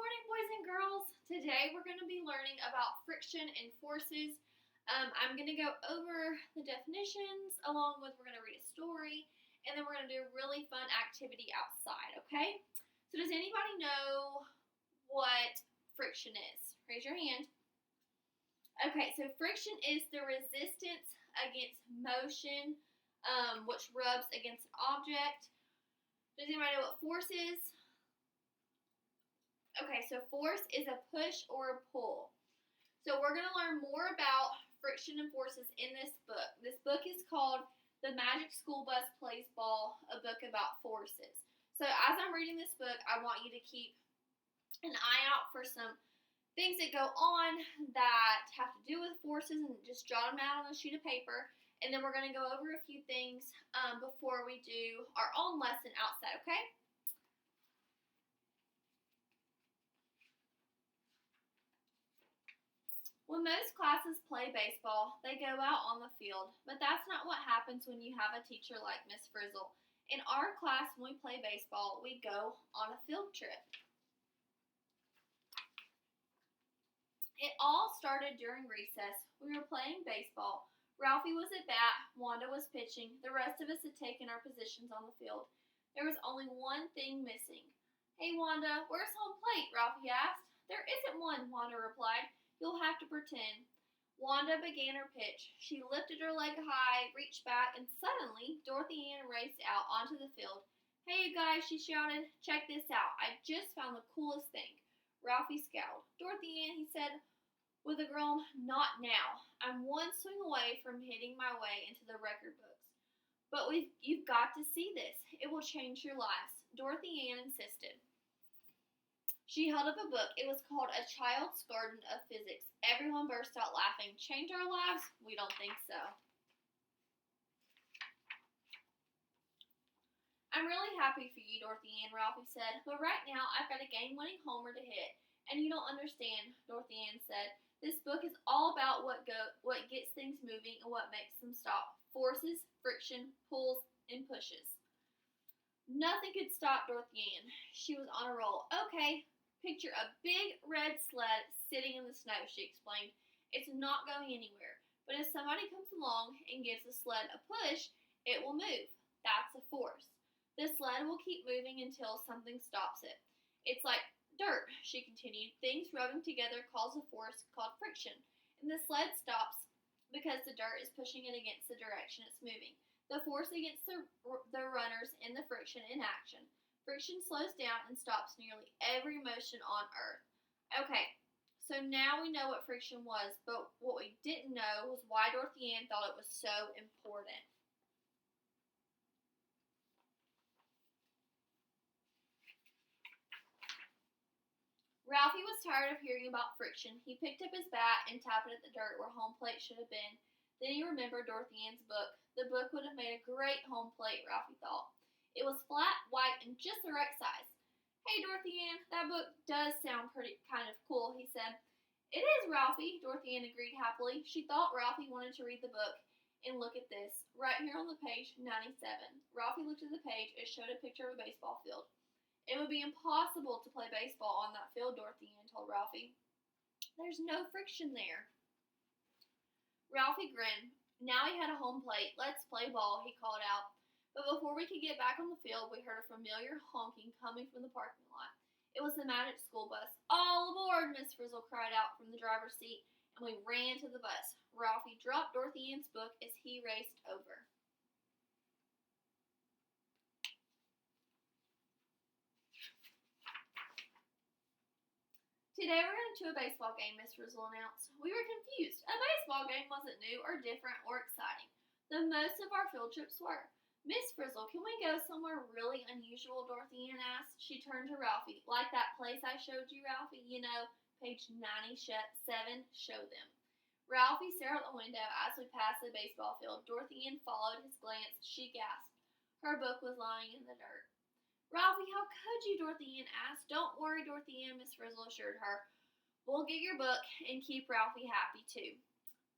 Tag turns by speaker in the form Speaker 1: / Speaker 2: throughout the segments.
Speaker 1: morning, boys and girls. Today we're going to be learning about friction and forces. I'm going to go over the definitions along with we're going to read a story, and then we're going to do a really fun activity outside, okay? So does anybody know what friction is? Raise your hand. Okay, so friction is the resistance against motion, which rubs against an object. Does anybody know what force is? Okay, so force is a push or a pull. So we're going to learn more about friction and forces in this book. This book is called The Magic School Bus Plays Ball, a book about forces. So as I'm reading this book, I want you to keep an eye out for some things that go on that have to do with forces and just jot them out on a sheet of paper. And then we're going to go over a few things before we do our own lesson outside, okay? When most classes play baseball, they go out on the field, but that's not what happens when you have a teacher like Miss Frizzle. In our class, when we play baseball, we go on a field trip. It all started during recess. We were playing baseball. Ralphie was at bat, Wanda was pitching, the rest of us had taken our positions on the field. There was only one thing missing. "Hey Wanda, where's home plate?" Ralphie asked. "There isn't one," Wanda replied. "You'll have to pretend." Wanda began her pitch. She lifted her leg high, reached back, and suddenly Dorothy Ann raced out onto the field. "Hey you guys," she shouted, "check this out. I just found the coolest thing." Ralphie scowled. "Dorothy Ann," he said with a groan, "not now. I'm one swing away from hitting my way into the record books. But you've got to see this. It will change your lives." Dorothy Ann insisted. She held up a book. It was called A Child's Garden of Physics. Everyone burst out laughing. "Change our lives? We don't think so." "I'm really happy for you, Dorothy Ann," Ralphie said, "but right now I've got a game-winning homer to hit, and you don't understand," Dorothy Ann said. "This book is all about what gets things moving and what makes them stop. Forces, friction, pulls, and pushes." Nothing could stop Dorothy Ann. She was on a roll. "Okay, picture a big red sled sitting in the snow," she explained. "It's not going anywhere, but if somebody comes along and gives the sled a push, it will move. That's a force. The sled will keep moving until something stops it. It's like dirt," she continued. "Things rubbing together cause a force called friction, and the sled stops because the dirt is pushing it against the direction it's moving. The force against the runners in the friction in action. Friction slows down and stops nearly every motion on Earth." Okay, so now we know what friction was, but what we didn't know was why Dorothy Ann thought it was so important. Ralphie was tired of hearing about friction. He picked up his bat and tapped it at the dirt where home plate should have been. Then he remembered Dorothy Ann's book. The book would have made a great home plate, Ralphie thought. It was flat, white, and just the right size. "Hey, Dorothy Ann, that book does sound pretty kind of cool," he said. "It is, Ralphie," Dorothy Ann agreed happily. She thought Ralphie wanted to read the book. "And look at this, right here on the page 97. Ralphie looked at the page. It showed a picture of a baseball field. "It would be impossible to play baseball on that field," Dorothy Ann told Ralphie. "There's no friction there." Ralphie grinned. Now he had a home plate. "Let's play ball," he called out. But before we could get back on the field, we heard a familiar honking coming from the parking lot. It was the Magic School Bus. "All aboard!" Miss Frizzle cried out from the driver's seat, and we ran to the bus. Ralphie dropped Dorothy Ann's book as he raced over. "Today we're going to a baseball game," Miss Frizzle announced. We were confused. A baseball game wasn't new or different or exciting. The most of our field trips were. "Miss Frizzle, can we go somewhere really unusual?" Dorothy Ann asked. She turned to Ralphie. "Like that place I showed you, Ralphie? You know, page 97, show them." Ralphie stared out the window as we passed the baseball field. Dorothy Ann followed his glance. She gasped. Her book was lying in the dirt. "Ralphie, how could you?" Dorothy Ann asked. "Don't worry, Dorothy Ann," Miss Frizzle assured her. "We'll get your book and keep Ralphie happy, too."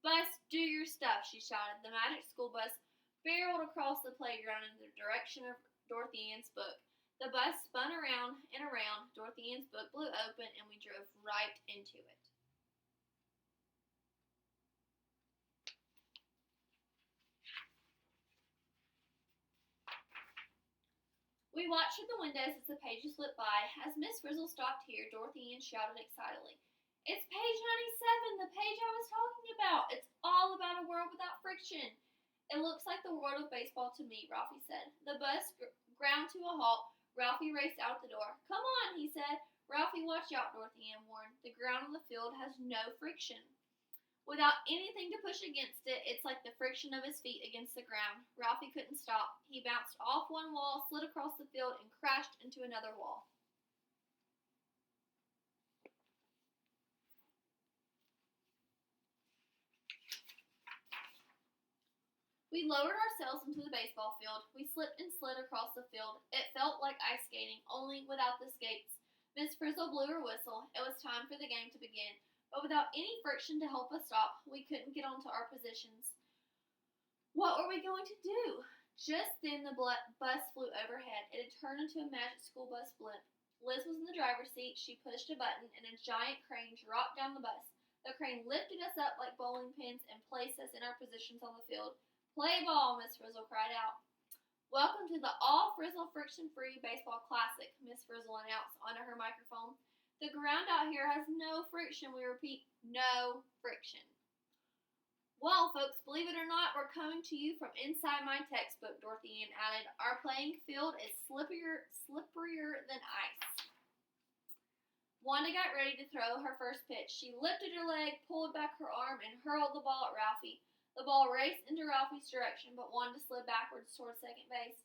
Speaker 1: "Bus, do your stuff," she shouted. The Magic School Bus barreled across the playground in the direction of Dorothy Ann's book. The bus spun around and around, Dorothy Ann's book blew open, and we drove right into it. We watched through the windows as the pages slipped by. As Miss Frizzle stopped here, Dorothy Ann shouted excitedly, "It's page 97, the page I was talking about. It's all about a world without friction." "It looks like the world of baseball to me," Ralphie said. The bus ground to a halt. Ralphie raced out the door. "Come on," he said. "Ralphie, watch out," Dorothy Ann warned. "The ground on the field has no friction." Without anything to push against it, it's like the friction of his feet against the ground. Ralphie couldn't stop. He bounced off one wall, slid across the field, and crashed into another wall. We lowered ourselves into the baseball field. We slipped and slid across the field. It felt like ice skating, only without the skates. Miss Frizzle blew her whistle. It was time for the game to begin. But without any friction to help us stop, we couldn't get onto our positions. What were we going to do? Just then the bus flew overhead. It had turned into a magic school bus blimp. Liz was in the driver's seat. She pushed a button, and a giant crane dropped down the bus. The crane lifted us up like bowling pins and placed us in our positions on the field. "Play ball," Miss Frizzle cried out. "Welcome to the All Frizzle Friction-Free Baseball Classic," Miss Frizzle announced onto her microphone. "The ground out here has no friction," we repeat, no friction. "Well, folks, believe it or not, we're coming to you from inside my textbook," Dorothy Ann added. "Our playing field is slipperier than ice." Wanda got ready to throw her first pitch. She lifted her leg, pulled back her arm, and hurled the ball at Ralphie. The ball raced into Ralphie's direction, but Wanda slid backwards toward second base.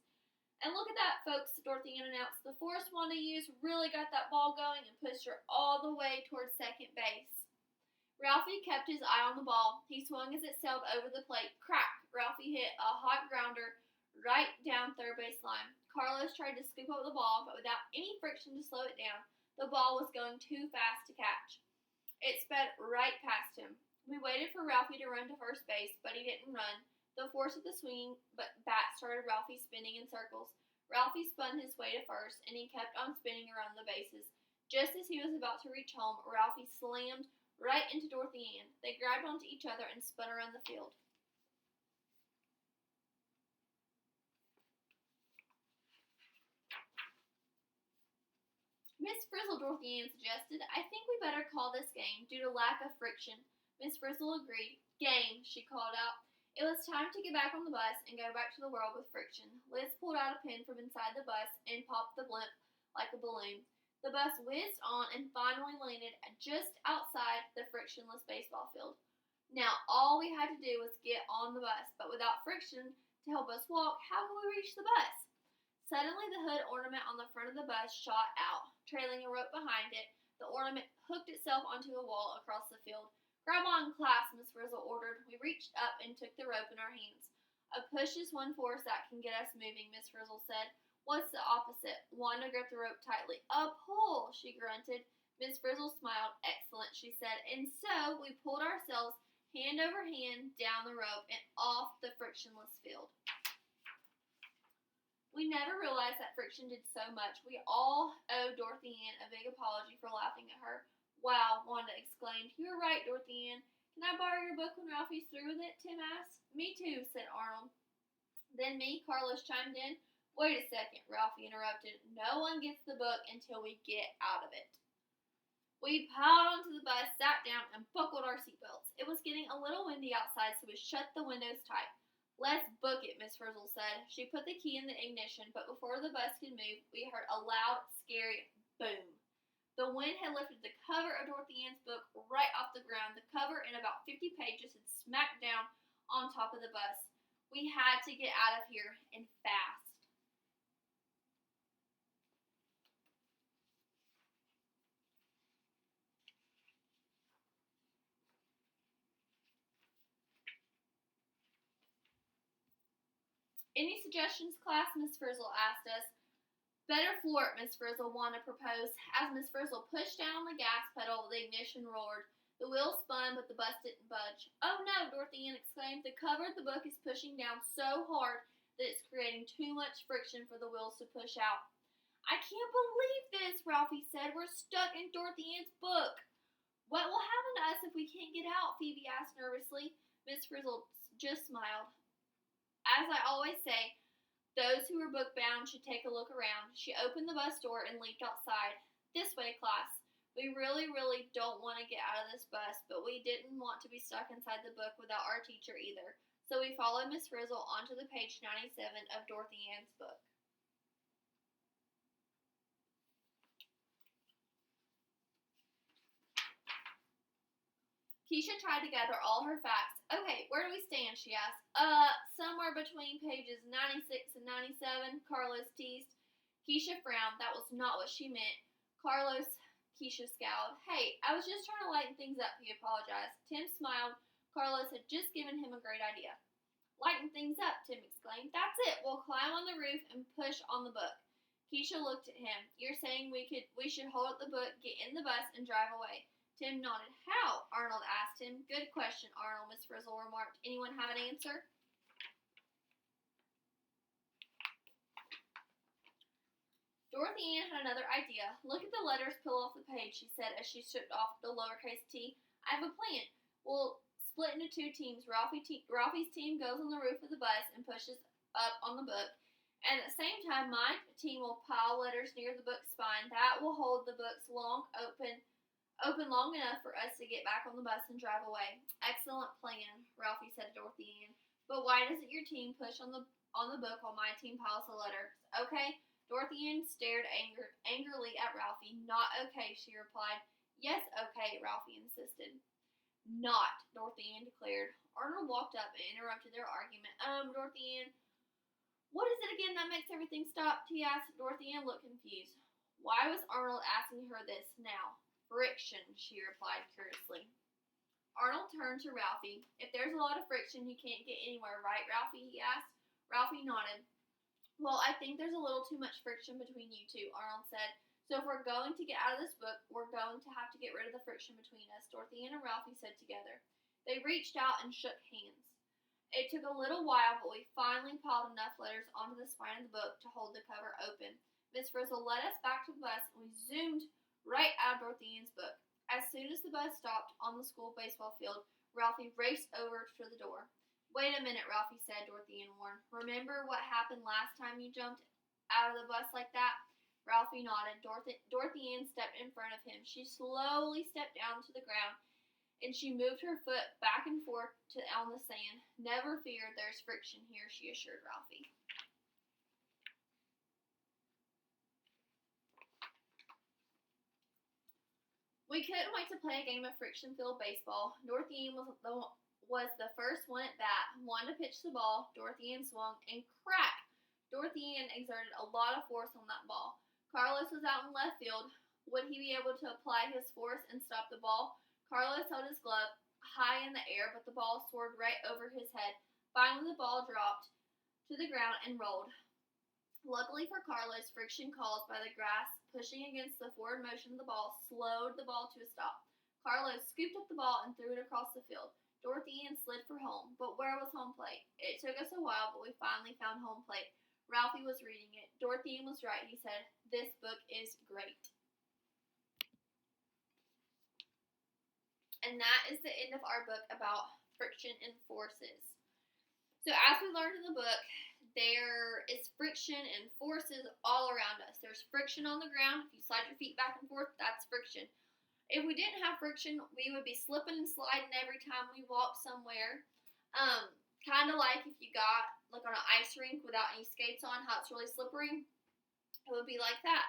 Speaker 1: "And look at that, folks," Dorothy Ann announced. "The force Wanda used really got that ball going and pushed her all the way toward second base." Ralphie kept his eye on the ball. He swung as it sailed over the plate. Crack! Ralphie hit a hot grounder right down third base line. Carlos tried to scoop up the ball, but without any friction to slow it down, the ball was going too fast to catch. It sped right past him. We waited for Ralphie to run to first base, but he didn't run. The force of the swinging bat started Ralphie spinning in circles. Ralphie spun his way to first, and he kept on spinning around the bases. Just as he was about to reach home, Ralphie slammed right into Dorothy Ann. They grabbed onto each other and spun around the field. "Miss Frizzle," Dorothy Ann suggested, "I think we better call this game due to lack of friction." Miss Frizzle agreed. "Game," she called out. It was time to get back on the bus and go back to the world with friction. Liz pulled out a pin from inside the bus and popped the blimp like a balloon. The bus whizzed on and finally landed just outside the frictionless baseball field. Now all we had to do was get on the bus, but without friction to help us walk, how could we reach the bus? Suddenly the hood ornament on the front of the bus shot out, trailing a rope behind it. The ornament hooked itself onto a wall across the field. "Grab on, class," Miss Frizzle ordered. We reached up and took the rope in our hands. "A push is one force that can get us moving," Miss Frizzle said. "What's the opposite?" Wanda gripped the rope tightly. "A pull," she grunted. Miss Frizzle smiled. "Excellent," she said. And so we pulled ourselves hand over hand down the rope and off the frictionless field. We never realized that friction did so much. We all owe Dorothy Ann a big apology for laughing at her. "Wow," Wanda exclaimed. "You're right, Dorothy Ann. Can I borrow your book when Ralphie's through with it?" Tim asked. "Me too," said Arnold. "Then me," Carlos chimed in. "Wait a second," Ralphie interrupted. "No one gets the book until we get out of it." We piled onto the bus, sat down, and buckled our seatbelts. It was getting a little windy outside, so we shut the windows tight. "Let's book it," Miss Frizzle said. She put the key in the ignition, but before the bus could move, we heard a loud, scary boom. The wind had lifted the cover of Dorothy Ann's book right off the ground. The cover, in about 50 pages, had smacked down on top of the bus. We had to get out of here, and fast. "Any suggestions, class?" Miss Frizzle asked us. "Better floor it," Miss Frizzle, Wanda proposed. As Miss Frizzle pushed down on the gas pedal, the ignition roared. The wheels spun, but the bus didn't budge. "Oh no," Dorothy Ann exclaimed. "The cover of the book is pushing down so hard that it's creating too much friction for the wheels to push out." I can't believe this, Ralphie said. We're stuck in Dorothy Ann's book. What will happen to us if we can't get out? Phoebe asked nervously. Miss Frizzle just smiled. As I always say, those who are book-bound should take a look around. She opened the bus door and leaped outside. This way, class. We really don't want to get out of this bus, but we didn't want to be stuck inside the book without our teacher either. So we followed Miss Frizzle onto the page 97 of Dorothy Ann's book. Keisha tried to gather all her facts. Okay, where do we stand? She asked. Somewhere between pages 96 and 97, Carlos teased. Keisha frowned. That was not what she meant. Keisha scowled. Hey, I was just trying to lighten things up, he apologized. Tim smiled. Carlos had just given him a great idea. Lighten things up, Tim exclaimed. That's it. We'll climb on the roof and push on the book. Keisha looked at him. You're saying we should hold up the book, get in the bus, and drive away. Tim nodded. How? Arnold asked him. Good question, Arnold, Miss Frizzle remarked. Anyone have an answer? Dorothy Ann had another idea. Look at the letters peel off the page, she said as she stripped off the lowercase t. I have a plan. We'll split into two teams. Ralphie's team goes on the roof of the bus and pushes up on the book. And at the same time, my team will pile letters near the book's spine. That will hold the books open long enough for us to get back on the bus and drive away. Excellent plan, Ralphie said to Dorothy Ann. But why doesn't your team push on the book while my team piles the letters? Okay? Dorothy Ann stared angrily at Ralphie. Not okay, she replied. Yes, okay, Ralphie insisted. Not, Dorothy Ann declared. Arnold walked up and interrupted their argument. Dorothy Ann, what is it again that makes everything stop? He asked. Dorothy Ann looked confused. Why was Arnold asking her this now? Friction, she replied curiously. Arnold turned to Ralphie. If there's a lot of friction, you can't get anywhere, right, Ralphie? He asked. Ralphie nodded. Well, I think there's a little too much friction between you two, Arnold said. So if we're going to get out of this book, we're going to have to get rid of the friction between us, Dorothy Ann and Ralphie said together. They reached out and shook hands. It took a little while, but we finally piled enough letters onto the spine of the book to hold the cover open. Miss Frizzle led us back to the bus, and we zoomed right out of Dorothy Ann's book. As soon as the bus stopped on the school baseball field, Ralphie raced over to the door. Wait a minute, Ralphie said, Dorothy Ann warned. Remember what happened last time you jumped out of the bus like that? Ralphie nodded. Dorothy Ann stepped in front of him. She slowly stepped down to the ground, and she moved her foot back and forth on the sand. Never fear, there's friction here, she assured Ralphie. We couldn't wait to play a game of friction-filled baseball. Dorothy Ann was the first one at bat. One to pitch the ball. Dorothy Ann swung, and crack! Dorothy Ann exerted a lot of force on that ball. Carlos was out in left field. Would he be able to apply his force and stop the ball? Carlos held his glove high in the air, but the ball soared right over his head. Finally, the ball dropped to the ground and rolled. Luckily for Carlos, friction caused by the grass pushing against the forward motion of the ball slowed the ball to a stop. Carlos scooped up the ball and threw it across the field. Dorothy Ann slid for home, but where was home plate? It took us a while, but we finally found home plate. Ralphie was reading it. Dorothy Ann was right, he said. This book is great. And that is the end of our book about friction and forces. So as we learned in the book, there is friction and forces all around us. There's friction on the ground. If you slide your feet back and forth, that's friction. If we didn't have friction, we would be slipping and sliding every time we walked somewhere. Kind of like if you got like on an ice rink without any skates on, how it's really slippery. It would be like that.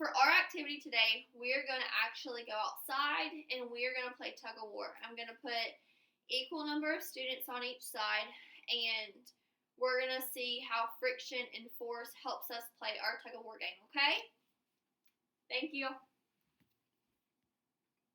Speaker 1: For our activity today, we're going to actually go outside and we're going to play tug of war. I'm going to put equal number of students on each side, and we're going to see how friction and force helps us play our tug of war game, okay? Thank you.